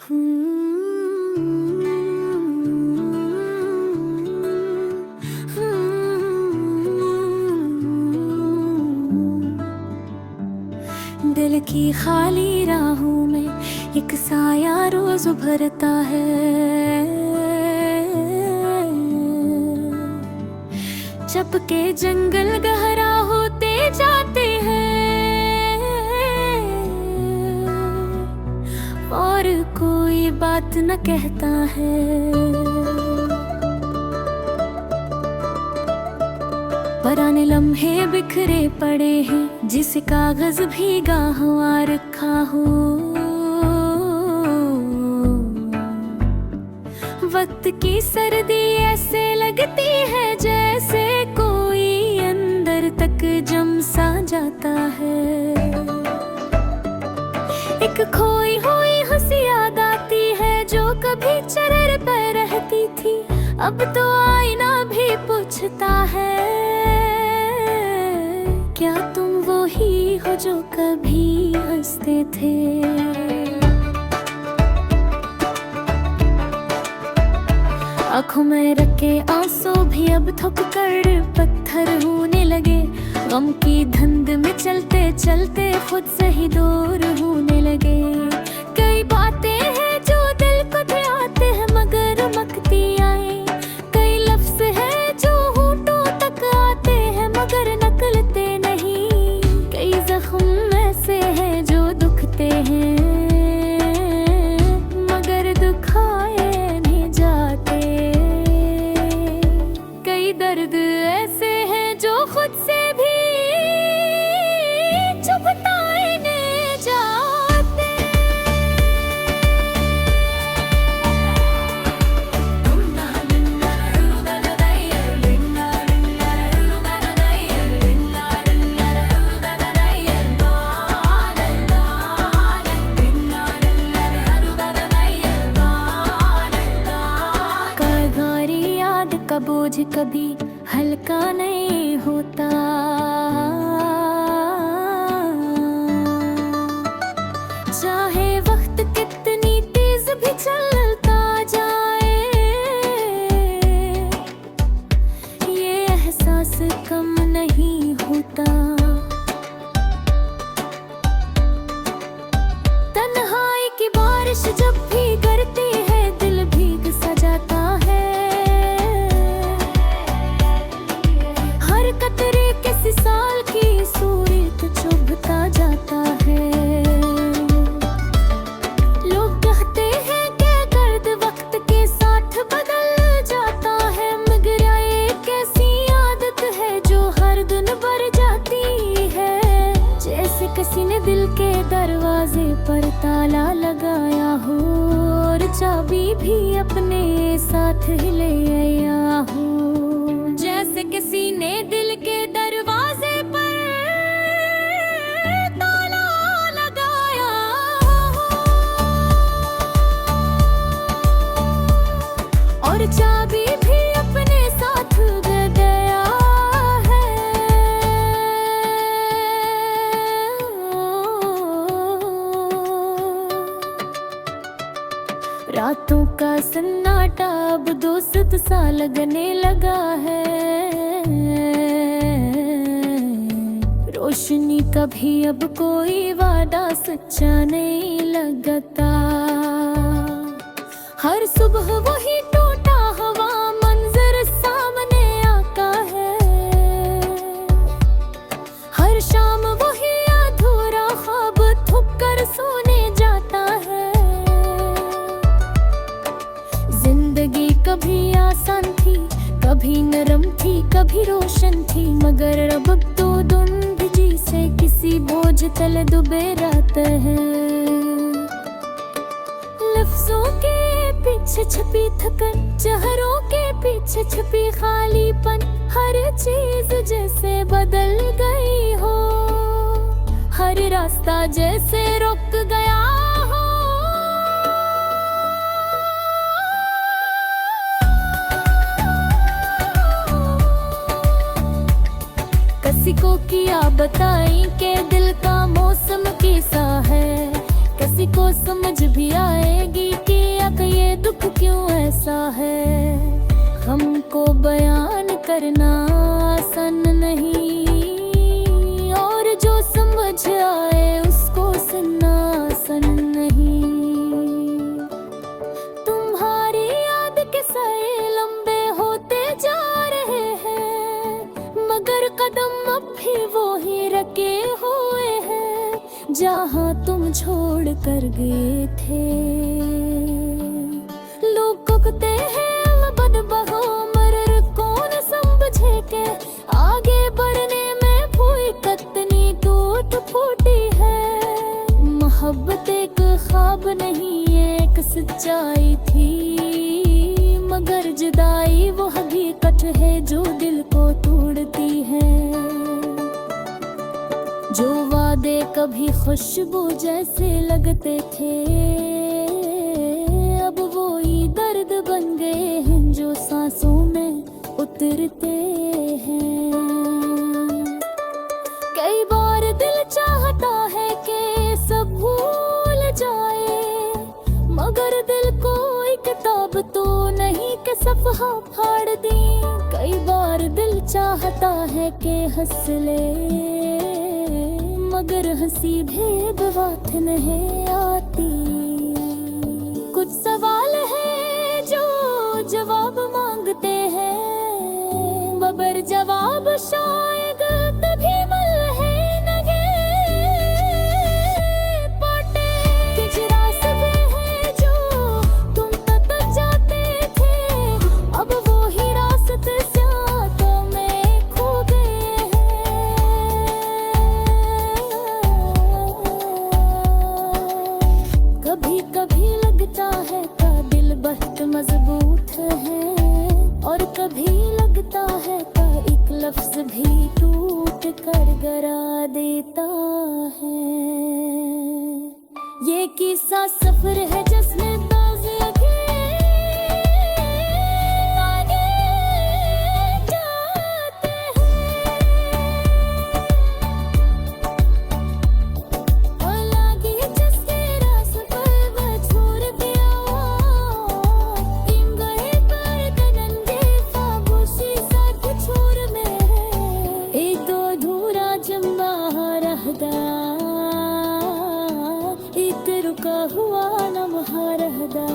दिल की खाली राहों में एक साया रोज उभरता है। जब के जंगल गहरा होते जाते हैं और कोई बात न कहता है। पुराने लम्हे बिखरे पड़े हैं, जिसे कागज भीगा हुआ रखा हो। वक्त की सर्दी ऐसे लगती है जैसे कोई अंदर तक जम सा जाता है। एक खोई हुई हंसी याद आती है जो कभी चरर पर रहती थी, अब तो आईना भी पूछता है, क्या तुम वो ही हो जो कभी हंसते थे। आँखों में रखे आंसू भी अब थक कर पत्थर होने लगे। गम की धुंध में चलते चलते खुद से ही दूर होने लगे। कई बातें हैं जो दिल को आते हैं मगर मकती आए। कई लफ्ज हैं जो होठों तक आते हैं मगर निकलते नहीं। कई जख्म ऐसे हैं जो दुखते हैं मगर दुखाए नहीं जाते। कई दर्द ऐसे हैं जो खुद से भी छुपाए नहीं जाते। कारगारी याद का बोझ कभी हल्का नहीं होता। चाहे वक्त कितनी तेज भी चलता जाए, ये एहसास कम नहीं होता। तन्हाई की बारिश जब भी गिरती है दिल भीग सा जाता है। हर कतरे किसी साल की सूरत चुभता जाता है। लोग कहते हैं कि गर्द वक्त के साथ बदल जाता है, मगर ये कैसी आदत है जो हर दिन बढ़ जाती है। जैसे किसी ने दिल के दरवाजे पर ताला लगाया हो और चाबी भी अपने साथ ही ले आया हो। जैसे किसी ने दिल के दरवाजे पर ताला लगाया हो और चाबी भी अपने साथ गया है। रातों का सन्नाटा अब दोस्त सा लगने लगा है। रोशनी का भी अब कोई वादा सच्चा नहीं लगता। हर सुबह वही टूटा हुआ मंजर सामने आता है। हर शाम वही अधूरा ख्वाब थुक कर सोने जाता है। जिंदगी कभी आसान थी, कभी नरम थी, कभी रोशन थी, मगर अब तो धुंध से किसी बोझ तले डूबे रहते हैं। लफ्जों के पीछे छुपी थकन, चेहरों के पीछे छुपी खालीपन, हर चीज जैसे बदल गई हो, हर रास्ता जैसे रुक गया हो। किसी को किया बताई के दिल का मौसम कैसा है, किसी को समझ भी आएगी दुख क्यों ऐसा है, हमको बयान करना आसान नहीं, और जो समझ आए उसको सुनना आसान नहीं। तुम्हारी याद के साए लंबे होते जा रहे हैं, मगर कदम अब भी वो ही रखे हुए हैं जहाँ तुम छोड़ कर गए थे। लोग कहते हैं बदबहो मगर कौन समझे के आगे बढ़ने में कोई कतनी टूट फूटी है। मोहब्बत एक ख्वाब नहीं एक सच्चाई थी, मगर जुदाई वो हकीकत है जो दिल को तोड़ती है। जो वादे कभी खुशबू जैसे लगते थे, अब वो ही दर्द बन गए हैं जो सांसों में उतरते हैं। कई बार दिल चाहता है कि सब भूल जाए, मगर दिल को एक किताब तो नहीं कि सफ़हा फाड़ दी। कई बार दिल चाहता है कि हंस ले, मगर हंसी भी बात नहीं आती। कुछ सवाल है जो जवाब मांगते हैं, मगर जवाब शायद तभी मिल है नगे पाटे। कुछ रास्ते हैं जो तुम तक जाते थे, अब वो ही रास्ते स्यातों में खो गए हैं। कभी कभी लगता है का दिल बहुत मजबूत है, और कभी लगता है का एक लफ्ज भी टूट कर गरा देता है। ये किस्सा सफर है जिसमें ताज़गी आगे जाते हैं, और लागी जिसके रास्ते पर वह छोड़ दिया, इन गए पर कनंगे खामोशी सा कुछ और में। एक तो अधूरा जमा रहदा, एक रुका हुआ लम्हा रहदा।